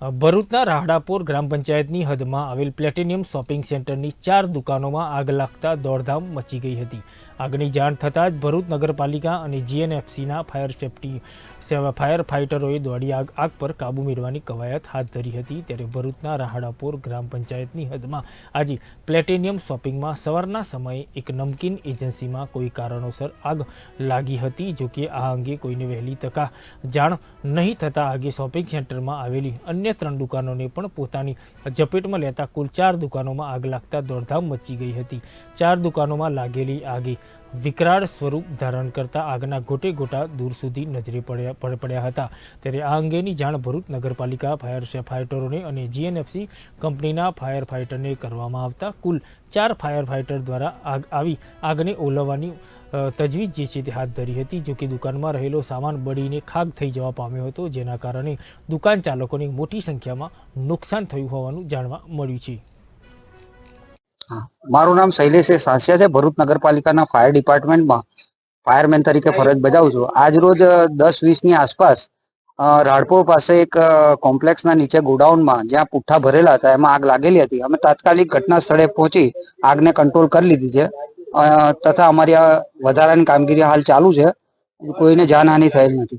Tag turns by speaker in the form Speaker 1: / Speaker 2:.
Speaker 1: ભરૂચના રાહડાપોર ગ્રામ પંચાયતની હદમાં આવેલ પ્લેટિનિયમ શોપિંગ સેન્ટરની 4 દુકાનોમાં આગ લાગતા દોડધામ મચી ગઈ હતી। આગની જાણ થતાં જ ભરૂચ નગરપાલિકા અને જીએનએફસીના ફાયર ફાઇટરોએ દોડી આગ પર કાબૂ મેળવવાની કવાયત હાથ ધરી હતી। ત્યારે ભરૂચના રાહડાપોર ગ્રામ પંચાયતની હદમાં આજે પ્લેટિનિયમ શોપિંગમાં સવારના સમયે એક નમકીન એજન્સીમાં કોઈ કારણોસર આગ લાગી હતી। જોકે આ અંગે કોઈને વહેલી તક જાણ નહીં થતાં આગે શોપિંગ સેન્ટરમાં આવેલી अन्य 3 दुकानों पण पोतानी झपेट में लेता कुल 4 दुकानों में आग लगता दौड़धाम मची गई थी। 4 दुकानों में लागेली आगे विकराल स्वरूप धारण करता आगना गोटे गोटा दूर सुधी नजरे पड्या हता। त्यारे आ अंगेनी जाण भरूच नगरपालिका फायर फाइटरों और जीएनएफसी कंपनीना फायर फाइटरने करवामां आवता कुल 4 फायर फाइटर द्वारा आगने ओलववानी तजवीज जे छे ते हाथ धरी हती। जो कि दुकान में रहेलो सामान बळीने खाक थई जवा पाम्यो हतो, जेना कारणे दुकान चालकोने मोटी संख्या में नुकसान थयुं होवानुं जाणवा मळ्युं छे।
Speaker 2: मारू नाम शैलेष सासिया है। भरूच नगरपालिका फायर डिपार्टमेंट में फायरमेन तरीके फरज बजावुं छुं। आज रोज 10:20 ની आसपास राहडपोर पास एक कॉम्प्लेक्स नीचे गोडाउन में ज्यां पुठ्ठा भरेला था एमां आग लागेली हती। अमे तात्कालिक घटना स्थळे पहोंची आग ने कंट्रोल कर लीधी छे तथा अमारी वधारानी कामगीरी हाल चालू छे। कोईने जानहानि थयेल नथी।